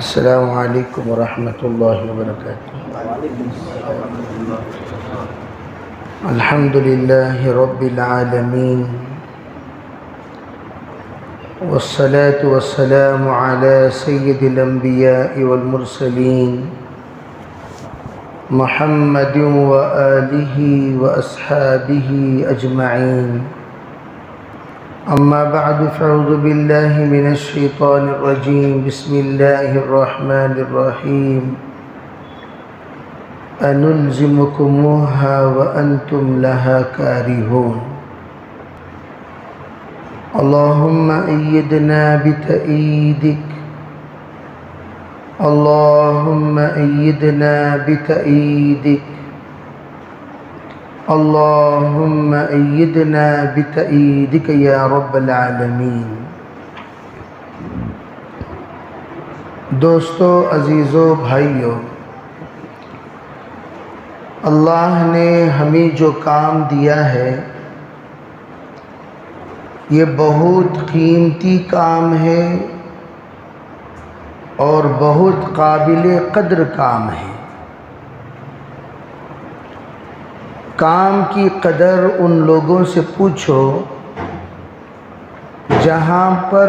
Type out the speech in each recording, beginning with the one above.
السلام علیکم ورحمۃ اللہ وبرکاتہ۔ الحمد للہ رب العالمین والصلاة والسلام علی سید الانبیاء والمرسلین محمد وآلہ واصحابہ اجمعین، اما بعد فاعوذ باللہ من الشیطان الرجیم، بسم اللہ الرحمن الرحیم، انلزمکموها وانتم لها کارہون۔ اللہم ایدنا بتأییدک، اللہم ایدنا بتأییدک، اللہم ایدنا بتأییدک یا رب العالمین۔ دوستو، عزیزو، بھائیو، اللہ نے ہمیں جو کام دیا ہے یہ بہت قیمتی کام ہے اور بہت قابل قدر کام ہے۔ کام کی قدر ان لوگوں سے پوچھو جہاں پر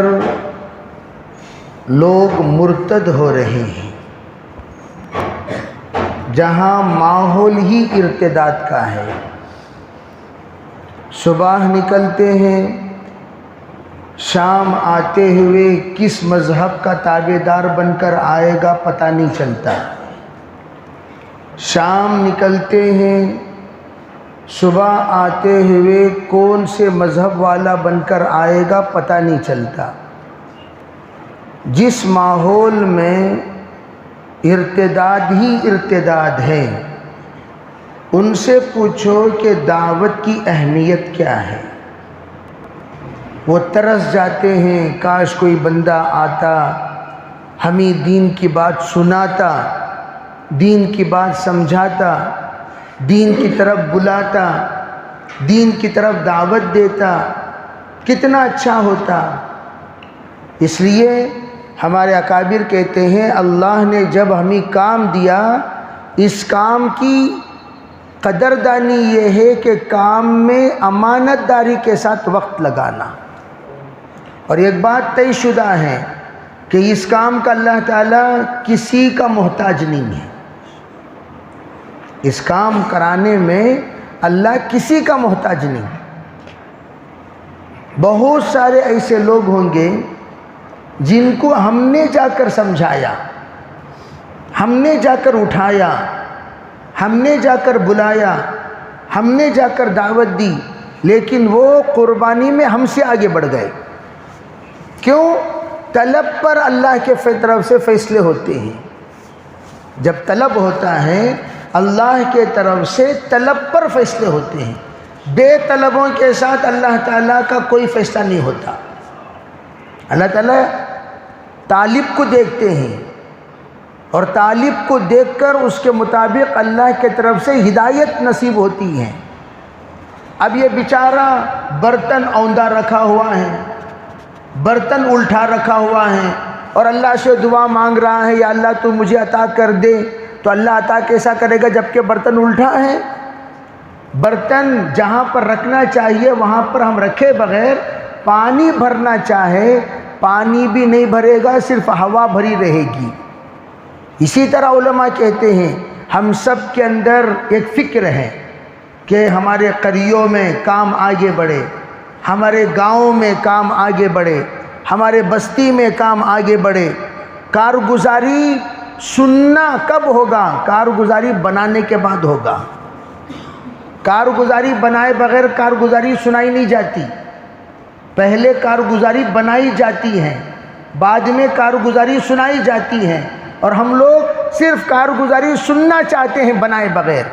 لوگ مرتد ہو رہے ہیں، جہاں ماحول ہی ارتداد کا ہے۔ صبح نکلتے ہیں، شام آتے ہوئے کس مذہب کا تابع دار بن کر آئے گا پتہ نہیں چلتا۔ شام نکلتے ہیں، صبح آتے ہوئے کون سے مذہب والا بن کر آئے گا پتہ نہیں چلتا۔ جس ماحول میں ارتداد ہی ارتداد ہے، ان سے پوچھو کہ دعوت کی اہمیت کیا ہے۔ وہ ترس جاتے ہیں، کاش کوئی بندہ آتا، ہمیں دین کی بات سناتا، دین کی بات سمجھاتا، دین کی طرف بلاتا، دین کی طرف دعوت دیتا، کتنا اچھا ہوتا۔ اس لیے ہمارے اکابر کہتے ہیں اللہ نے جب ہمیں کام دیا، اس کام کی قدردانی یہ ہے کہ کام میں امانت داری کے ساتھ وقت لگانا۔ اور ایک بات طے شدہ ہے کہ اس کام کا اللہ تعالیٰ کسی کا محتاج نہیں ہے۔ اس کام کرانے میں اللہ کسی کا محتاج نہیں۔ بہت سارے ایسے لوگ ہوں گے جن کو ہم نے جا کر سمجھایا، ہم نے جا کر اٹھایا، ہم نے جا کر بلایا، ہم نے جا کر دعوت دی، لیکن وہ قربانی میں ہم سے آگے بڑھ گئے۔ کیوں؟ طلب پر اللہ کے طرف سے فیصلے ہوتے ہیں۔ جب طلب ہوتا ہے اللہ کے طرف سے طلب پر فیصلے ہوتے ہیں، بے طلبوں کے ساتھ اللہ تعالیٰ کا کوئی فیصلہ نہیں ہوتا۔ اللہ تعالیٰ طالب کو دیکھتے ہیں اور طالب کو دیکھ کر اس کے مطابق اللہ کے طرف سے ہدایت نصیب ہوتی ہے۔ اب یہ بیچارہ برتن اوندہ رکھا ہوا ہے، برتن الٹا رکھا ہوا ہے اور اللہ سے دعا مانگ رہا ہے، یا اللہ تو مجھے عطا کر دے، تو اللہ عطا کیسا کرے گا جبکہ برتن الٹا ہے؟ برتن جہاں پر رکھنا چاہیے وہاں پر ہم رکھے بغیر پانی بھرنا چاہے، پانی بھی نہیں بھرے گا، صرف ہوا بھری رہے گی۔ اسی طرح علماء کہتے ہیں ہم سب کے اندر ایک فکر ہے کہ ہمارے قریوں میں کام آگے بڑھے، ہمارے گاؤں میں کام آگے بڑھے، ہمارے بستی میں کام آگے بڑھے۔ کارگزاری سننا کب ہوگا؟ کارگزاری بنانے کے بعد ہوگا۔ کارگزاری بنائے بغیر کارگزاری سنائی نہیں جاتی۔ پہلے کارگزاری بنائی جاتی ہے، بعد میں کارگزاری سنائی جاتی ہے، اور ہم لوگ صرف کارگزاری سننا چاہتے ہیں بنائے بغیر۔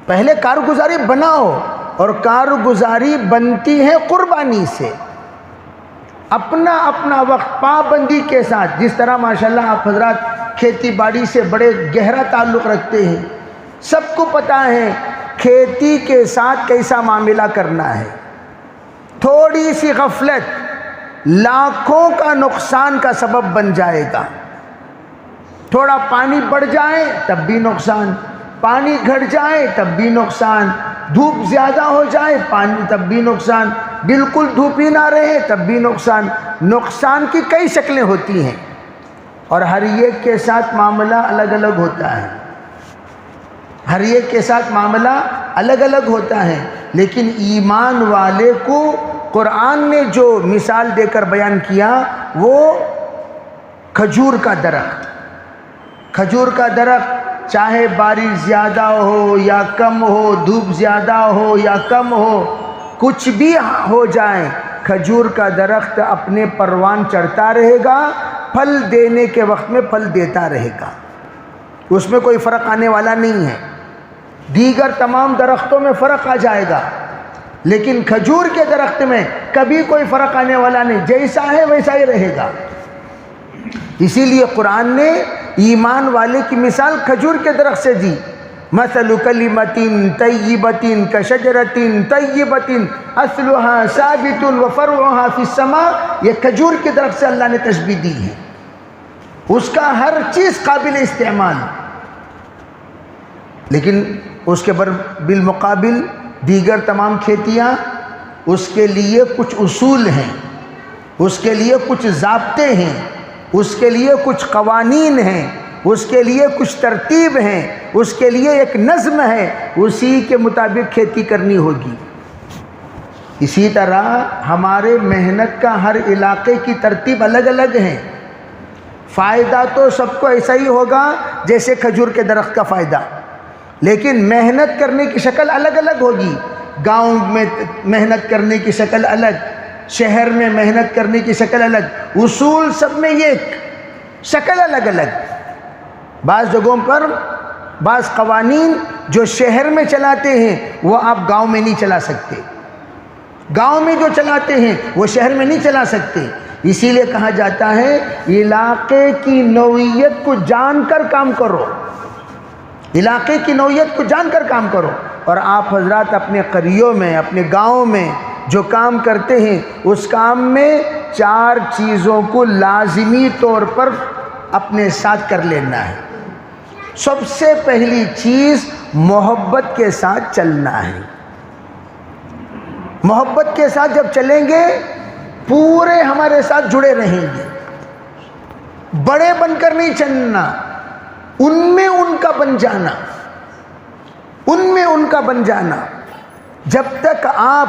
پہلے کارگزاری بناؤ، اور کارگزاری بنتی ہے قربانی سے، اپنا اپنا وقت پابندی کے ساتھ۔ جس طرح ماشاءاللہ آپ حضرات کھیتی باڑی سے بڑے گہرا تعلق رکھتے ہیں، سب کو پتہ ہے کھیتی کے ساتھ کیسا معاملہ کرنا ہے۔ تھوڑی سی غفلت لاکھوں کا نقصان کا سبب بن جائے گا۔ تھوڑا پانی بڑھ جائے تب بھی نقصان، پانی گھٹ جائے تب بھی نقصان، دھوپ زیادہ ہو جائے پانی تب بھی نقصان، بالکل دھوپ ہی نہ رہے تب بھی نقصان۔ نقصان کی کئی شکلیں ہوتی ہیں اور ہر ایک کے ساتھ معاملہ الگ الگ ہوتا ہے، ہر ایک کے ساتھ معاملہ الگ الگ ہوتا ہے۔ لیکن ایمان والے کو قرآن نے جو مثال دے کر بیان کیا وہ کھجور کا درخت، کھجور کا درخت چاہے بارش زیادہ ہو یا کم ہو، دھوپ زیادہ ہو یا کم ہو، کچھ بھی ہو جائے، کھجور کا درخت اپنے پروان چڑھتا رہے گا، پھل دینے کے وقت میں پھل دیتا رہے گا، اس میں کوئی فرق آنے والا نہیں ہے۔ دیگر تمام درختوں میں فرق آ جائے گا لیکن کھجور کے درخت میں کبھی کوئی فرق آنے والا نہیں، جیسا ہے ویسا ہی رہے گا۔ اسی لیے قرآن نے ایمان والے کی مثال کھجور کے درخت سے دی، مثل کلمۃ طیبۃ کشجرۃ طیبۃ اصلها ثابت وفرعها فی السماء، یہ کھجور کے درخت سے اللہ نے تشبیہ دی ہے، اس کا ہر چیز قابل استعمال، لیکن اس کے بالمقابل دیگر تمام کھیتیاں، اس کے لیے کچھ اصول ہیں، اس کے لیے کچھ ضابطے ہیں، اس کے لیے کچھ قوانین ہیں، اس کے لیے کچھ ترتیب ہیں، اس کے لیے ایک نظم ہے، اسی کے مطابق کھیتی کرنی ہوگی۔ اسی طرح ہمارے محنت کا ہر علاقے کی ترتیب الگ الگ ہے، فائدہ تو سب کو ایسا ہی ہوگا جیسے کھجور کے درخت کا فائدہ، لیکن محنت کرنے کی شکل الگ الگ ہوگی۔ گاؤں میں محنت کرنے کی شکل الگ، شہر میں محنت کرنے کی شکل الگ، اصول سب میں ایک، شکل الگ الگ۔ بعض جگہوں پر بعض قوانین جو شہر میں چلاتے ہیں وہ آپ گاؤں میں نہیں چلا سکتے، گاؤں میں جو چلاتے ہیں وہ شہر میں نہیں چلا سکتے۔ اسی لیے کہا جاتا ہے علاقے کی نوعیت کو جان کر کام کرو، علاقے کی نوعیت کو جان کر کام کرو۔ اور آپ حضرات اپنے قریوں میں، اپنے گاؤں میں جو کام کرتے ہیں اس کام میں 4 چیزوں کو لازمی طور پر اپنے ساتھ کر لینا ہے۔ سب سے پہلی چیز محبت کے ساتھ چلنا ہے۔ محبت کے ساتھ جب چلیں گے پورے ہمارے ساتھ جڑے رہیں گے، بڑے بن کر نہیں چلنا، ان میں ان کا بن جانا، ان میں ان کا بن جانا۔ جب تک آپ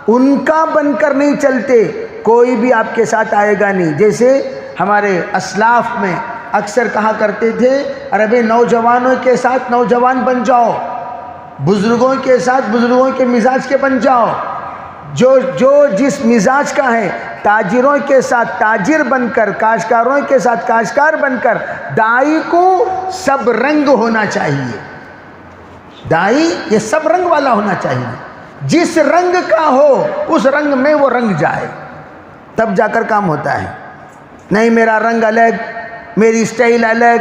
ان کا بن کر نہیں چلتے کوئی بھی آپ کے ساتھ آئے گا نہیں۔ جیسے ہمارے اسلاف میں اکثر کہا کرتے تھے ارے بھائی نوجوانوں کے ساتھ نوجوان بن جاؤ، بزرگوں کے ساتھ بزرگوں کے مزاج کے بن جاؤ، جو جس مزاج کا ہے تاجروں کے ساتھ تاجر بن کر، کاشتکاروں کے ساتھ کاشتکار بن کر۔ دائی کو سب رنگ ہونا چاہیے، دائی یہ سب رنگ والا ہونا چاہیے، جس رنگ کا ہو اس رنگ میں وہ رنگ جائے تب جا کر کام ہوتا ہے۔ نہیں میرا رنگ الگ، میری سٹائل الگ،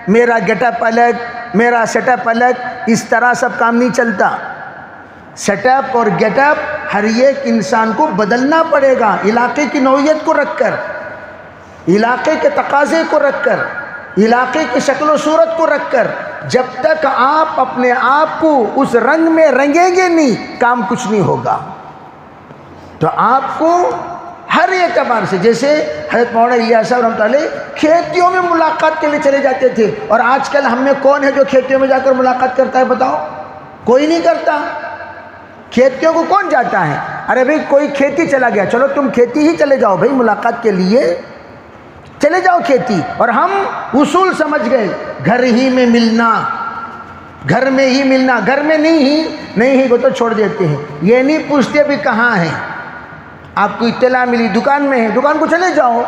میرا گیٹ اپ الگ، میرا سیٹ اپ الگ، اس طرح سب کام نہیں چلتا۔ سیٹ اپ اور گیٹ اپ ہر ایک انسان کو بدلنا پڑے گا، علاقے کی نوعیت کو رکھ کر، علاقے کے تقاضے کو رکھ کر، علاقے کی شکل و صورت کو رکھ کر۔ جب تک آپ اپنے آپ کو اس رنگ میں رنگیں گے نہیں کام کچھ نہیں ہوگا۔ تو آپ کو ہر اعتبار سے، جیسے حضرت مولانا الیاس صاحب رحمۃ اللہ علیہ کھیتیوں میں ملاقات کے لیے چلے جاتے تھے، اور آج کل ہم میں کون ہے جو کھیتیوں میں جا کر ملاقات کرتا ہے؟ بتاؤ، کوئی نہیں کرتا۔ کھیتیوں کو کون جاتا ہے؟ ارے بھائی کوئی کھیتی چلا گیا، چلو تم کھیتی ہی چلے جاؤ بھائی، ملاقات کے لیے چلے جاؤ کھیتی۔ اور ہم اصول سمجھ گئے، گھر ہی میں ملنا، گھر میں ہی ملنا، گھر میں نہیں وہ تو چھوڑ دیتے ہیں، یہ نہیں پوچھتے بھی کہاں ہیں۔ آپ کو اطلاع ملی دکان میں ہے، دکان کو چلے جاؤ،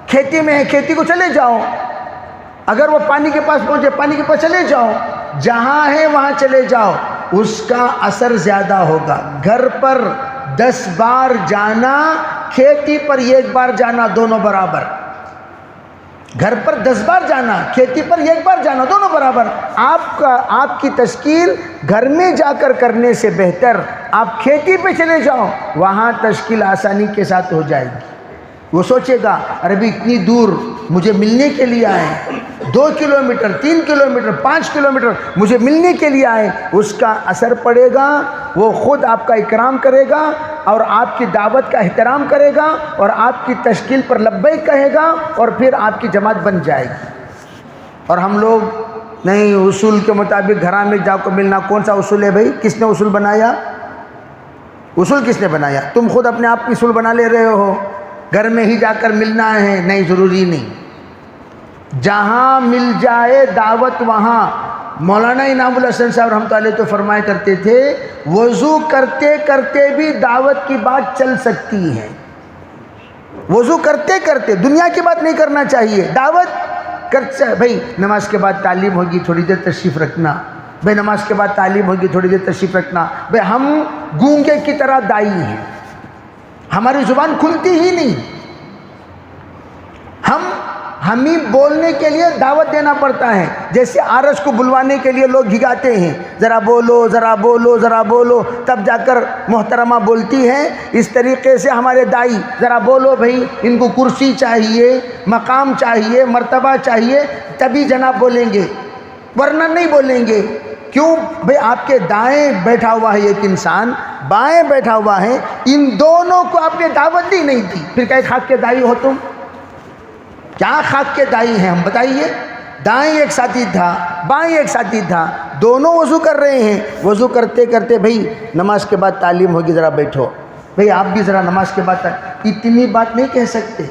کھیتی میں ہے، کھیتی کو چلے جاؤ، اگر وہ پانی کے پاس پہنچے پانی کے پاس چلے جاؤ، جہاں ہے وہاں چلے جاؤ، اس کا اثر زیادہ ہوگا۔ گھر پر 10 بار جانا، کھیتی پر 1 بار جانا، دونوں برابر۔ گھر پر 10 بار جانا، کھیتی پر 1 بار جانا، دونوں برابر۔ آپ کی تشکیل گھر میں جا کر کرنے سے بہتر آپ کھیتی پہ چلے جاؤ، وہاں تشکیل آسانی کے ساتھ ہو جائے گی۔ وہ سوچے گا ارے بھی اتنی دور مجھے ملنے کے لیے آئے، 2 کلومیٹر 3 کلومیٹر 5 کلومیٹر مجھے ملنے کے لیے آئے، اس کا اثر پڑے گا، وہ خود آپ کا اکرام کرے گا اور آپ کی دعوت کا احترام کرے گا اور آپ کی تشکیل پر لبیک کہے گا اور پھر آپ کی جماعت بن جائے گی۔ اور ہم لوگ نہیں، اصول کے مطابق گھراں میں جا کو ملنا، کون سا اصول ہے بھائی؟ کس نے اصول بنایا؟ اصول کس نے بنایا؟ تم خود اپنے آپ کی اصول بنا لے رہے ہو، گھر میں ہی جا کر ملنا ہے، نہیں، ضروری نہیں، جہاں مل جائے دعوت وہاں۔ مولانا انعام الحسن صاحب رحمۃ اللہ تو فرمایا کرتے تھے وضو کرتے کرتے بھی دعوت کی بات چل سکتی ہے۔ وضو کرتے کرتے دنیا کی بات نہیں کرنا چاہیے، دعوت کرتے بھائی نماز کے بعد تعلیم ہوگی، تھوڑی دیر تشریف رکھنا، بھائی نماز کے بعد تعلیم ہوگی، تھوڑی دیر تشریف رکھنا۔ بھائی ہم گونگے کی طرح دائی ہیں، ہماری زبان کھلتی ہی نہیں، ہمیں بولنے کے لیے دعوت دینا پڑتا ہے۔ جیسے آرس کو بلوانے کے لیے لوگ بھگاتے ہیں، ذرا بولو ذرا بولو ذرا بولو، تب جا کر محترمہ بولتی ہے۔ اس طریقے سے ہمارے دائی ذرا بولو بھائی، ان کو کرسی چاہیے، مقام چاہیے، مرتبہ چاہیے، تبھی جناب بولیں گے، ورنہ نہیں بولیں گے۔ کیوں بھئی؟ آپ کے دائیں بیٹھا ہوا ہے ایک انسان، بائیں بیٹھا ہوا ہے، ان دونوں کو آپ نے دعوت دی نہیں دی، پھر کہے خاک کے دائی ہو تم؟ کیا خاک کے دائی ہیں ہم؟ بتائیے، دائیں ایک ساتھی تھا، بائیں ایک ساتھی تھا، دونوں وضو کر رہے ہیں، وضو کرتے کرتے بھئی نماز کے بعد تعلیم ہوگی، ذرا بیٹھو، بھئی آپ بھی ذرا نماز کے بعد اتنی بات نہیں کہہ سکتے۔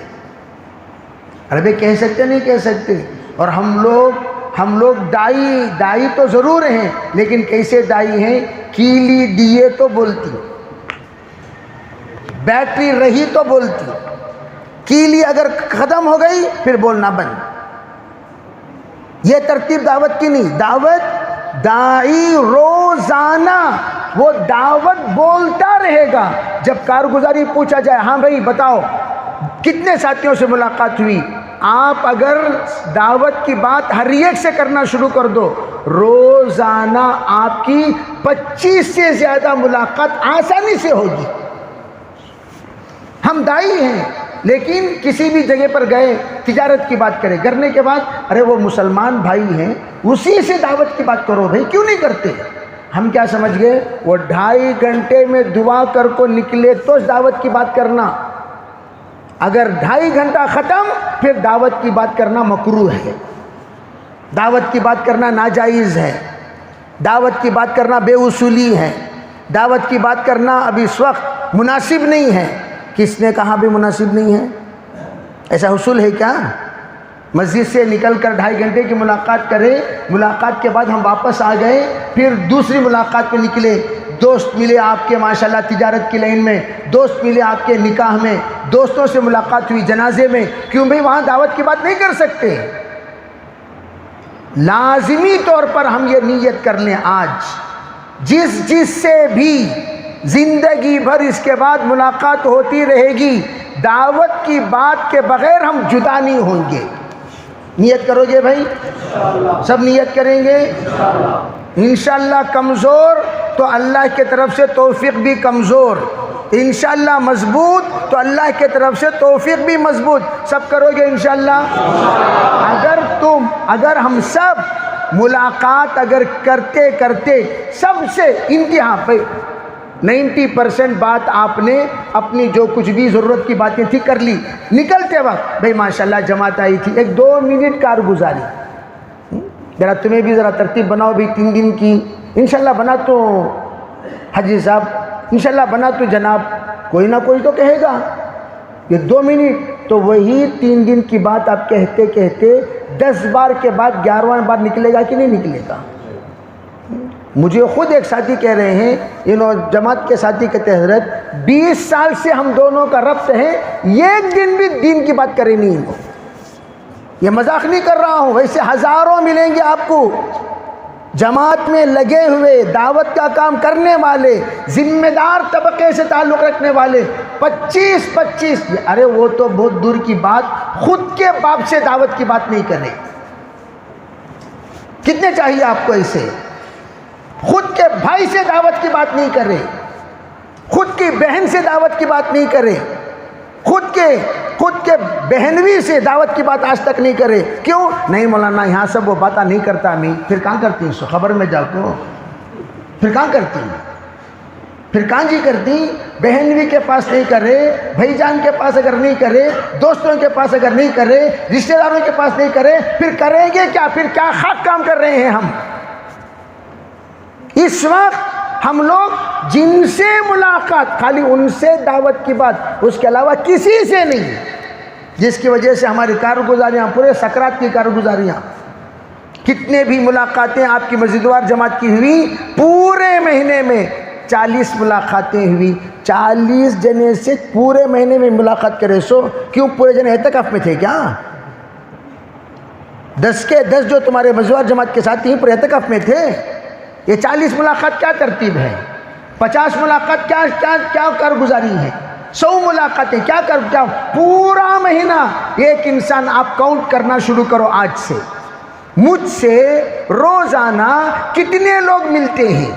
ارے بھئی کہہ سکتے نہیں کہہ سکتے؟ اور ہم لوگ دائی تو ضرور ہیں، لیکن کیسے دائی ہیں؟ کیلی دیے تو بولتی، بیٹری رہی تو بولتی، کیلی اگر ختم ہو گئی پھر بولنا بند۔ یہ ترتیب دعوت کی نہیں۔ دعوت دائی روزانہ وہ دعوت بولتا رہے گا۔ جب کارگزاری پوچھا جائے، ہاں بھائی بتاؤ کتنے ساتھیوں سے ملاقات ہوئی، آپ اگر دعوت کی بات ہر ایک سے کرنا شروع کر دو، روزانہ آپ کی 25 سے زیادہ ملاقات آسانی سے ہوگی۔ ہم دائی ہیں، لیکن کسی بھی جگہ پر گئے، تجارت کی بات کریں، کرنے کے بعد ارے وہ مسلمان بھائی ہیں، اسی سے دعوت کی بات کرو بھائی، کیوں نہیں کرتے؟ ہم کیا سمجھ گئے؟ وہ 2.5 گھنٹے میں دعا کر کو نکلے تو دعوت کی بات کرنا، اگر 2.5 گھنٹہ ختم پھر دعوت کی بات کرنا مکروہ ہے، دعوت کی بات کرنا ناجائز ہے، دعوت کی بات کرنا بے اصولی ہے، دعوت کی بات کرنا اب اس وقت مناسب نہیں ہے۔ کس نے کہا بھی مناسب نہیں ہے؟ ایسا اصول ہے کیا؟ مسجد سے نکل کر 2.5 گھنٹے کی ملاقات کرے، ملاقات کے بعد ہم واپس آ گئے، پھر دوسری ملاقات پہ نکلے، دوست ملے آپ کے ماشاءاللہ تجارت کی لائن میں، دوست ملے آپ کے نکاح میں، دوستوں سے ملاقات ہوئی جنازے میں، کیوں بھئی وہاں دعوت کی بات نہیں کر سکتے؟ لازمی طور پر ہم یہ نیت کر لیں، آج جس سے بھی زندگی بھر اس کے بعد ملاقات ہوتی رہے گی، دعوت کی بات کے بغیر ہم جدا نہیں ہوں گے۔ نیت کرو گے بھائی؟ سب نیت کریں گے انشاءاللہ۔ کمزور تو اللہ کی طرف سے توفیق بھی کمزور، انشاءاللہ مضبوط تو اللہ کی طرف سے توفیق بھی مضبوط، سب کرو گے انشاءاللہ۔ اگر ہم سب ملاقات اگر کرتے کرتے سب سے انتہا پہ 90% بات آپ نے اپنی جو کچھ بھی ضرورت کی باتیں تھی کر لی، نکلتے وقت بھئی ماشاءاللہ جماعت آئی تھی، 1-2 منٹ کارگزاری، ذرا تمہیں بھی ذرا ترتیب بناؤ بھی 3 دن کی، انشاءاللہ بنا تو حاجی صاحب، انشاءاللہ بنا تو جناب، کوئی نہ کوئی تو کہے گا۔ یہ 2 منٹ تو وہی 3 دن کی بات آپ کہتے کہتے 10 بار کے بعد 11واں بار نکلے گا کہ نہیں نکلے گا؟ مجھے خود ایک ساتھی کہہ رہے ہیں، انہوں جماعت کے ساتھی کہتے ہیں حضرت 20 سال سے ہم دونوں کا ربط ہے، ایک دن بھی دین کی بات کرے نہیں انہوں۔ یہ مذاق نہیں کر رہا ہوں، ویسے ہزاروں ملیں گے آپ کو جماعت میں لگے ہوئے، دعوت کا کام کرنے والے، ذمہ دار طبقے سے تعلق رکھنے والے، 25 ارے وہ تو بہت دور کی بات، خود کے باپ سے دعوت کی بات نہیں کرے۔ کتنے چاہیے آپ کو ایسے؟ خود کے بھائی سے دعوت کی بات نہیں کرے، خود کی بہن سے دعوت کی بات نہیں کرے، خود خود کے بہنوی سے دعوت کی بات آج تک نہیں کرے. کیوں؟ نہیں مولانا یہاں سب وہ باتیں نہیں کرتا میں. پھر کہاں کرتی ہیں؟ خبر میں جا کو پھر کہاں کرتی ہیں؟ پھر کہاں جی کرتی؟ بہنوی کے پاس نہیں کرے، بھائی جان کے پاس اگر نہیں کرے، دوستوں کے پاس اگر نہیں کرے، رشتہ داروں کے پاس نہیں کرے، پھر کریں گے کیا؟ پھر کیا خاک کام کر رہے ہیں ہم؟ اس وقت ہم لوگ جن سے ملاقات، خالی ان سے دعوت کی بات، اس کے علاوہ کسی سے نہیں، جس کی وجہ سے ہماری کارگزاریاں پورے سکرات کی کارگزاریاں. کتنے بھی ملاقاتیں آپ کی مسجدوار جماعت کی ہوئی، پورے مہینے میں 40 ملاقاتیں ہوئی. 40 جنے سے پورے مہینے میں ملاقات کرے سو کیوں؟ پورے جنے اعتکاف میں تھے کیا؟ 10 کے 10 جو تمہارے مسجدوار جماعت کے ساتھی ہیں پورے اعتکاف میں تھے. یہ 40 ملاقات کیا ترتیب ہے؟ 50 ملاقات کیا کارگزاری ہے؟ 100 ملاقاتیں کیا پورا مہینہ. ایک انسان آپ کاؤنٹ کرنا شروع کرو آج سے. مجھ سے روزانہ کتنے لوگ ملتے ہیں؟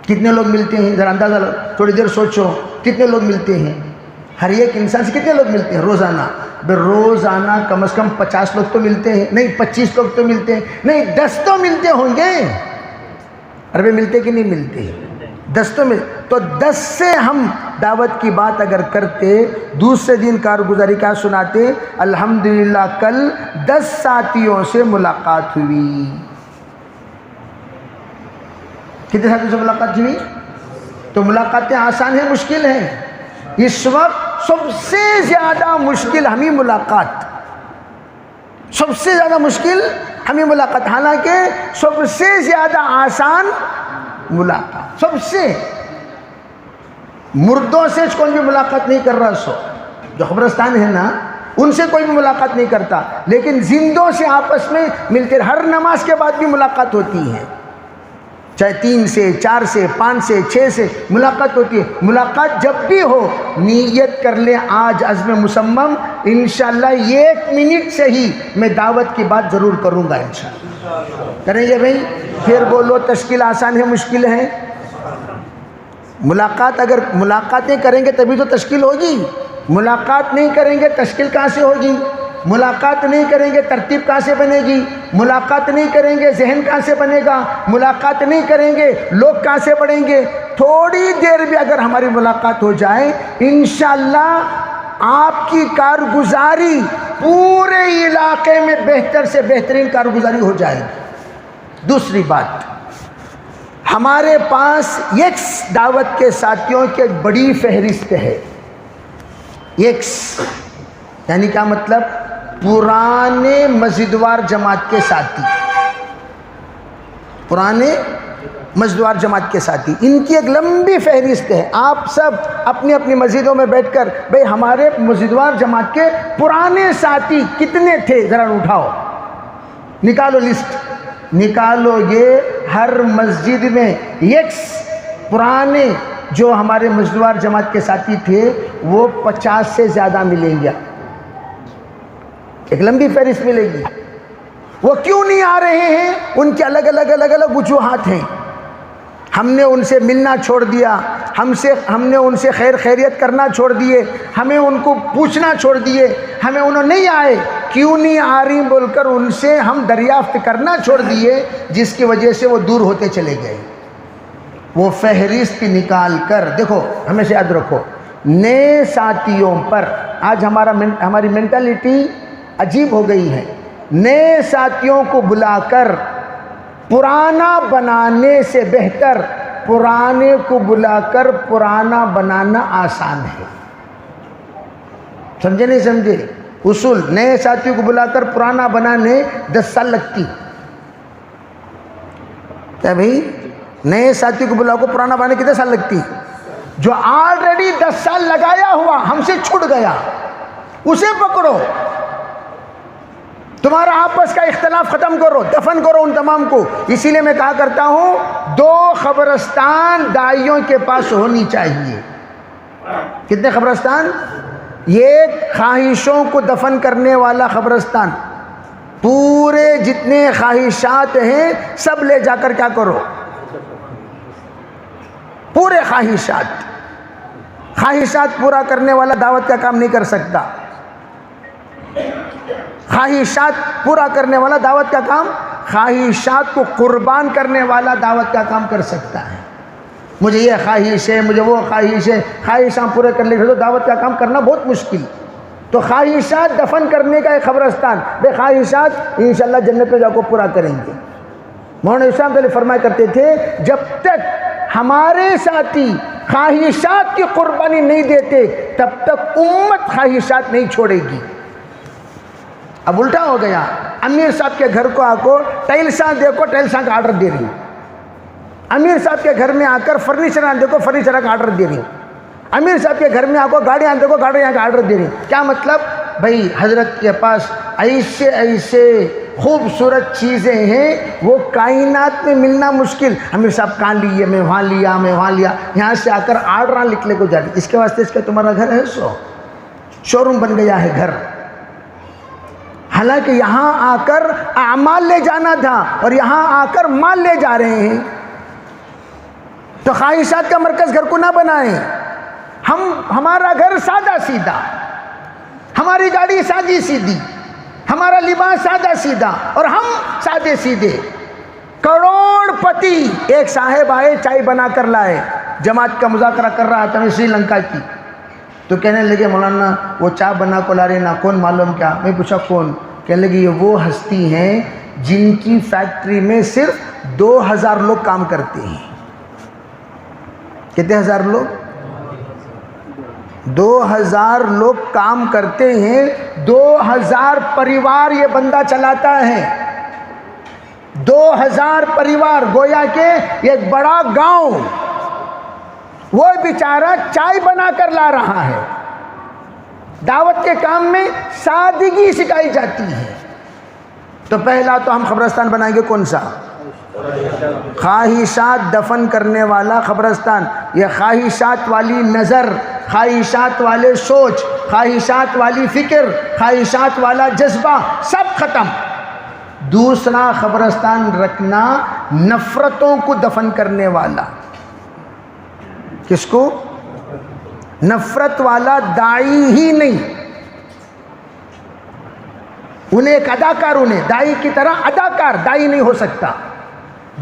کتنے لوگ ملتے ہیں؟ ذرا اندازہ تھوڑی دیر سوچو، کتنے لوگ ملتے ہیں؟ ہر ایک انسان سے کتنے لوگ ملتے ہیں روزانہ؟ روزانہ کم از کم 50 لوگ تو ملتے ہیں، نہیں 25 لوگ تو ملتے ہیں، نہیں 10 تو ملتے ہوں گے. عربی ملتے کہ نہیں ملتے؟ 10 تو تو 10 سے ہم دعوت کی بات اگر کرتے، دوسرے دن کارگزاری کیا سناتے؟ الحمدللہ کل 10 ساتھیوں سے ملاقات ہوئی. کتنے ساتھیوں سے ملاقات ہوئی؟ تو ملاقاتیں آسان ہیں مشکل ہیں؟ اس وقت سب سے زیادہ مشکل ہمیں ملاقات، سب سے زیادہ مشکل ہمیں ملاقات، حالانکہ سب سے زیادہ آسان ملاقات. سب سے مردوں سے کوئی بھی ملاقات نہیں کر رہا، سو جو قبرستان ہے نا ان سے کوئی بھی ملاقات نہیں کرتا، لیکن زندوں سے آپس میں ملتے، ہر نماز کے بعد بھی ملاقات ہوتی ہے، چاہے 3 سے 4 سے 5 سے 6 سے ملاقات ہوتی ہے. ملاقات جب بھی ہو نیت کر لیں آج عزم مصمم، انشاءاللہ 1 منٹ سے ہی میں دعوت کی بات ضرور کروں گا انشاءاللہ. کریں گے بھائی؟ پھر بولو تشکیل آسان ہے مشکل ہے؟ ملاقات اگر ملاقاتیں کریں گے تبھی تو تشکیل ہوگی. ملاقات نہیں کریں گے تشکیل کہاں سے ہوگی؟ ملاقات نہیں کریں گے ترتیب کہاں سے بنے گی؟ ملاقات نہیں کریں گے ذہن کہاں سے بنے گا؟ ملاقات نہیں کریں گے لوگ کہاں سے بڑھیں گے؟ تھوڑی دیر بھی اگر ہماری ملاقات ہو جائے انشاءاللہ آپ کی کارگزاری پورے علاقے میں بہتر سے بہترین کارگزاری ہو جائے گی. دوسری بات، ہمارے پاس ایکس دعوت کے ساتھیوں کی ایک بڑی فہرست ہے. ایکس یعنی کیا مطلب؟ پرانے مسجدوار جماعت کے ساتھی، پرانے مسجدوار جماعت کے ساتھی، ان کی ایک لمبی فہرست ہے. آپ سب اپنی اپنی مسجدوں میں بیٹھ کر بھئی ہمارے مسجدوار جماعت کے پرانے ساتھی کتنے تھے ذرا اٹھاؤ، نکالو لسٹ، نکالو. یہ ہر مسجد میں ایکس پرانے جو ہمارے مسجدوار جماعت کے ساتھی تھے وہ 50 سے زیادہ ملیں گے. ایک لمبی فہرست ملے گی. وہ کیوں نہیں آ رہے ہیں؟ ان کے الگ الگ وجوہات ہیں. ہم نے ان سے ملنا چھوڑ دیا، ہم نے ان سے خیر خیریت کرنا چھوڑ دیے، ہمیں ان کو پوچھنا چھوڑ دیے، ہمیں انہوں نہیں آئے، کیوں نہیں آ رہی بول کر ان سے ہم دریافت کرنا چھوڑ دیے، جس کی وجہ سے وہ دور ہوتے چلے گئے. وہ فہرست نکال کر دیکھو، ہمیشہ یاد رکھو نئے ساتھیوں پر آج ہماری مینٹلٹی عجیب ہو گئی ہے. نئے ساتھیوں کو بلا کر پرانا بنانے سے بہتر پرانے کو بلا کر پرانا بنانا آسان ہے. سمجھے نہیں سمجھے؟ اصول نئے ساتھیوں کو بلا کر پرانا بنانے 10 سال لگتی. کیا بھائی؟ نئے ساتھیوں کو بلا کر پرانا بنانے کتنے سال لگتی؟ جو آلریڈی 10 سال لگایا ہوا ہم سے چھوٹ گیا اسے پکڑو. تمہارا آپس کا اختلاف ختم کرو، دفن کرو ان تمام کو. اسی لیے میں کہا کرتا ہوں 2 قبرستان داعیوں کے پاس ہونی چاہیے. کتنے قبرستان؟ ایک خواہشوں کو دفن کرنے والا قبرستان، پورے جتنے خواہشات ہیں سب لے جا کر کیا کرو؟ پورے خواہشات خواہشات پورا کرنے والا دعوت کا کام نہیں کر سکتا. خواہشات پورا کرنے والا دعوت کا کام، خواہشات کو قربان کرنے والا دعوت کا کام کر سکتا ہے. مجھے یہ خواہش ہے، مجھے وہ خواہش ہے، خواہشاں پورے کرنے کے لیے تو دعوت کا کام کرنا بہت مشکل. تو خواہشات دفن کرنے کا ایک قبرستان، بے خواہشات انشاءاللہ جنت میں جا کو پورا کریں گے. مولانا اسلام علیہ فرمایا کرتے تھے جب تک ہمارے ساتھی خواہشات کی قربانی نہیں دیتے تب تک امت خواہشات نہیں چھوڑے گی. اب الٹا ہو گیا، امیر صاحب کے گھر کو آ کو ٹائلساں دیکھو، ٹائلساں کا آرڈر دے رہی ہوں. امیر صاحب کے گھر میں آ کر فرنیچر دیکھو، فرنیچر کا آرڈر دے رہی ہوں. امیر صاحب کے گھر میں آ کو گاڑیاں دیکھو، گاڑیاں کا آرڈر دے رہی ہوں. کیا مطلب؟ بھائی حضرت کے پاس ایسے ایسے خوبصورت چیزیں ہیں وہ کائنات میں ملنا مشکل. امیر صاحب کہاں لیے، میں وہاں لیا، میں وہاں لیا، یہاں سے آ کر آرڈر لکھنے کو جا رہی. اس کے واسطے اس کا تمہارا گھر ہے شو روم بن گیا ہے گھر. حالانکہ یہاں آ کر اعمال لے جانا تھا اور یہاں آ کر مال لے جا رہے ہیں. تو خواہشات کا مرکز گھر کو نہ بنائیں. ہمارا گھر سادہ سیدھا، ہماری گاڑی سادی سیدھی، ہمارا لباس سادہ سیدھا اور ہم سادے سیدھے. کروڑ پتی ایک صاحب آئے، چائے بنا کر لائے، جماعت کا مذاکرہ کر رہا تھا میں سری لنکا کی. تو کہنے لگے مولانا وہ چائے بنا کو لا رہے نا، کون معلوم کیا؟ میں پوچھا کون؟ کہنے لگے یہ وہ ہستی ہیں جن کی فیکٹری میں صرف 2000 لوگ کام کرتے ہیں. کتنے ہزار لوگ؟ 2000 لوگ کام کرتے ہیں. 2000 پریوار یہ بندہ چلاتا ہے. 2000 پریوار، گویا کہ ایک بڑا گاؤں. وہ بیچارہ چائے بنا کر لا رہا ہے. دعوت کے کام میں سادگی سکھائی جاتی ہے. تو پہلا تو ہم قبرستان بنائیں گے کون سا؟ خواہشات دفن کرنے والا قبرستان. یہ خواہشات والی نظر، خواہشات والے سوچ، خواہشات والی فکر، خواہشات والا جذبہ سب ختم. دوسرا قبرستان رکھنا نفرتوں کو دفن کرنے والا. کس کو؟ نفرت والا داعی ہی نہیں. انہیں ایک اداکار، انہیں داعی کی طرح اداکار داعی نہیں ہو سکتا.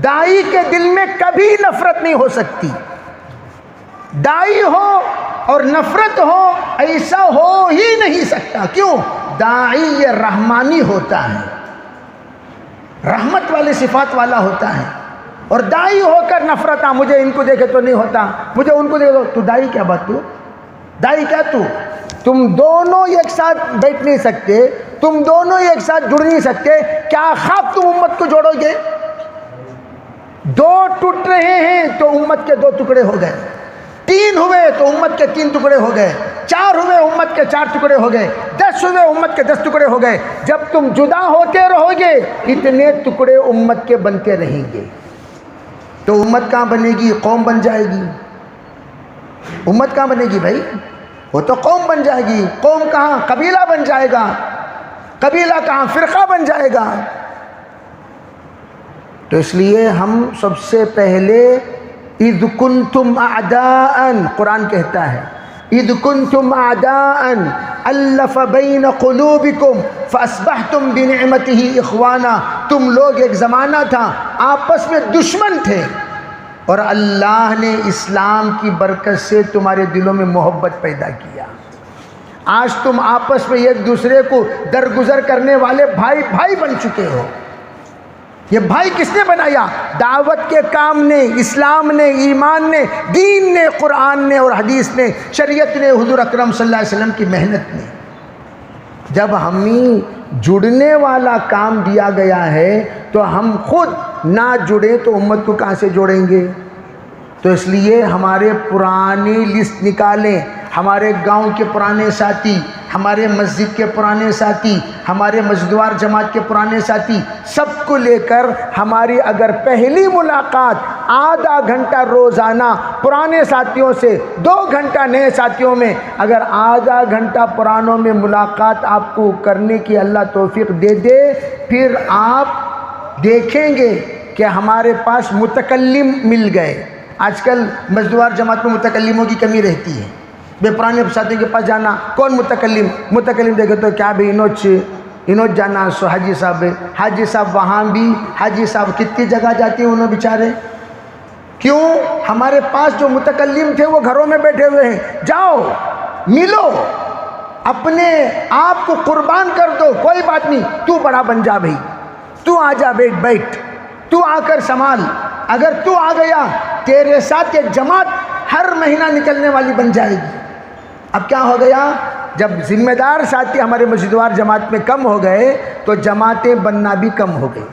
داعی کے دل میں کبھی نفرت نہیں ہو سکتی. داعی ہو اور نفرت ہو ایسا ہو ہی نہیں سکتا. کیوں؟ داعی یہ رحمانی ہوتا ہے، رحمت والے صفات والا ہوتا ہے. اور داعی ہو کر نفرت، مجھے ان کو دیکھے تو نہیں ہوتا، مجھے ان کو دیکھے تو داعی کیا بات؟ تو داعی کیا؟ تم دونوں ایک ساتھ بیٹھ نہیں سکتے، تم دونوں ایک ساتھ جڑ نہیں سکتے. کیا خواب تم امت کو جوڑو گے؟ 2 ٹوٹ رہے ہیں تو امت کے 2 ٹکڑے ہو گئے. 3 ہوئے تو امت کے 3 ٹکڑے ہو گئے. 4 ہوئے امت کے 4 ٹکڑے ہو گئے. 10 ہوئے امت کے 10 ٹکڑے ہو گئے. جب تم جدا ہوتے رہو گے اتنے ٹکڑے امت کے بنتے رہیں گے. تو امت کہاں بنے گی؟ قوم بن جائے گی. امت کہاں بنے گی بھائی؟ وہ تو قوم بن جائے گی. قوم کہاں؟ قبیلہ بن جائے گا. قبیلہ کہاں؟ فرقہ بن جائے گا. تو اس لیے ہم سب سے پہلے اذ کنتم اعداء، قرآن کہتا ہے اذ کنتم اعداء الف بین قلوبکم فاصبحتم بنعمتہ اخوانا. تم لوگ ایک زمانہ تھا آپس میں دشمن تھے اور اللہ نے اسلام کی برکت سے تمہارے دلوں میں محبت پیدا کیا. آج تم آپس میں ایک دوسرے کو درگزر کرنے والے بھائی بھائی بن چکے ہو. یہ بھائی کس نے بنایا؟ دعوت کے کام نے، اسلام نے، ایمان نے، دین نے، قرآن نے اور حدیث نے، شریعت نے، حضور اکرم صلی اللہ علیہ وسلم کی محنت نے. جب ہمیں جڑنے والا کام دیا گیا ہے تو ہم خود نہ جڑیں تو امت کو کہاں سے جوڑیں گے؟ تو اس لیے ہمارے پرانی لسٹ نکالیں. ہمارے گاؤں کے پرانے ساتھی، ہمارے مسجد کے پرانے ساتھی، ہمارے مزدوار جماعت کے پرانے ساتھی، سب کو لے کر ہماری اگر پہلی ملاقات آدھا گھنٹہ روزانہ پرانے ساتھیوں سے، 2 گھنٹہ نئے ساتھیوں میں، اگر آدھا گھنٹہ پرانوں میں ملاقات آپ کو کرنے کی اللہ توفیق دے دے، پھر آپ دیکھیں گے کہ ہمارے پاس متکلم مل گئے. آج کل مزدوار جماعت میں متکلموں کی کمی رہتی ہے. بے پرانے افساتوں کے پاس جانا. کون متکلم دیکھے تو کیا بھی انوچ جانا سو حاجی صاحب. حاجی صاحب وہاں بھی حاجی صاحب کتنی جگہ جاتے ہیں انہوں بیچارے. کیوں؟ ہمارے پاس جو متکلم تھے وہ گھروں میں بیٹھے ہوئے ہیں. جاؤ ملو، اپنے آپ کو قربان کر دو. کوئی بات نہیں، تو بڑا بن جا بھائی، تو آ جا، بیٹھ، تو آ کر سنبھال. اگر تو آ گیا تیرے ساتھ ایک جماعت ہر مہینہ نکلنے والی بن جائے گی. اب کیا ہو گیا؟ جب ذمہ دار ساتھی ہمارے مسجدوار جماعت میں کم ہو گئے تو جماعتیں بننا بھی کم ہو گئی.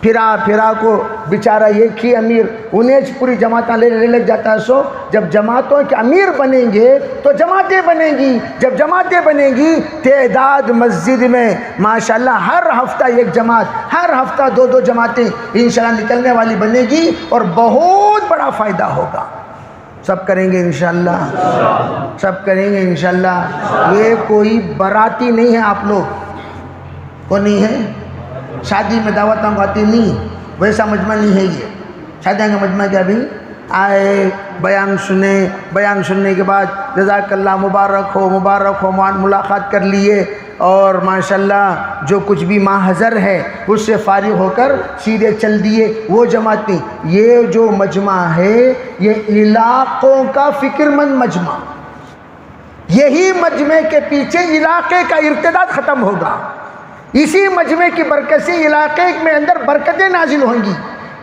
پھرا کو بیچارہ ایک ہی امیر انہیں پوری جماعتیں لے لگ جاتا ہے. سو جب جماعتوں کے امیر بنیں گے تو جماعتیں بنیں گی. جب جماعتیں بنیں گی تعداد مسجد میں ماشاءاللہ ہر ہفتہ ایک جماعت، ہر ہفتہ دو جماعتیں انشاءاللہ نکلنے والی بنے گی اور بہت بڑا فائدہ ہوگا. سب کریں گے انشاءاللہ، سب کریں گے انشاءاللہ. یہ کوئی براتی نہیں ہے. آپ لوگ کو نہیں ہے شادی میں دعوتوں کو آتی نہیں، ویسا مجمع نہیں ہے. یہ شادیاں کا مجمع کیا بھی آئے بیان سننے کے بعد جزاک اللہ مبارک ہو ملاقات کر لیے اور ماشاءاللہ جو کچھ بھی محضر ہے اس سے فارغ ہو کر سیدھے چل دیے. وہ جماعت نہیں. یہ جو مجمع ہے یہ علاقوں کا فکر مند مجمع. یہی مجمع کے پیچھے علاقے کا ارتداد ختم ہوگا. اسی مجمع کی برکت سے علاقے میں اندر برکتیں نازل ہوں گی.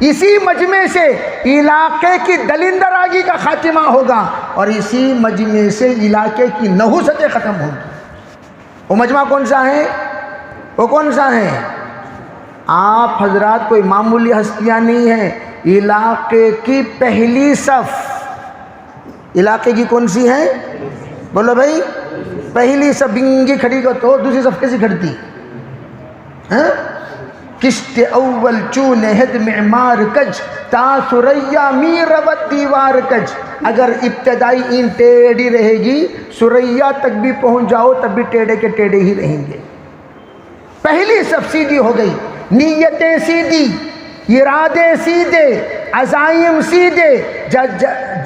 اسی مجمع سے علاقے کی دلندراگی کا خاتمہ ہوگا اور اسی مجمع سے علاقے کی نحوستیں ختم ہوں گی. وہ مجمع کون سا ہے؟ وہ کون سا ہے؟ آپ حضرات کوئی معمولی ہستیاں نہیں ہیں. علاقے کی پہلی صف. علاقے کی کون سی ہے؟ بولو بھائی. پہلی صف بنگی کھڑی کو تو دوسری صف کیسی کھڑتی؟ کشت اول چون ہد معمار کج تا سریا می ربت دیوار کج. اگر ابتدائی این ٹیڑھی رہے گی سریا تک بھی پہنچ جاؤ تب بھی ٹیڑھے کے ٹیڑھے ہی رہیں گے. پہلی صف سیدھی ہو گئی. نیتیں سیدھی، ارادے سیدھے، عزائم سیدھے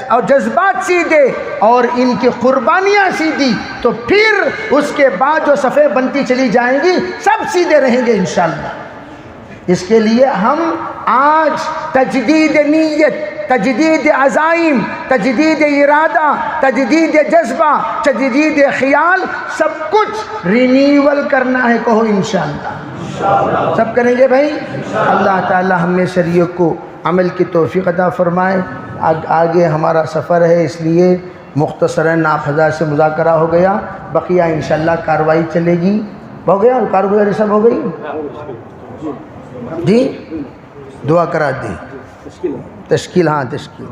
اور جذبات سیدھے اور ان کی قربانیاں سیدھی، تو پھر اس کے بعد جو صفیں بنتی چلی جائیں گی سب سیدھے رہیں گے انشاءاللہ. اس کے لیے ہم آج تجدید نیت، تجدید عزائم، تجدید ارادہ، تجدید جذبہ، تجدید خیال سب کچھ رینیول کرنا ہے. کہو انشاءاللہ. سب کریں گے بھائی. اللہ تعالی ہمیں شریعت کو عمل کی توفیق عطا فرمائے. آگے ہمارا سفر ہے اس لیے مختصراً آپ حضرات سے مذاکرہ ہو گیا. بقیہ انشاءاللہ کارروائی چلے گی. ہو گیا کارگزاری سب ہو گئی جی. دعا کرا دی تشکیل. ہاں تشکیل.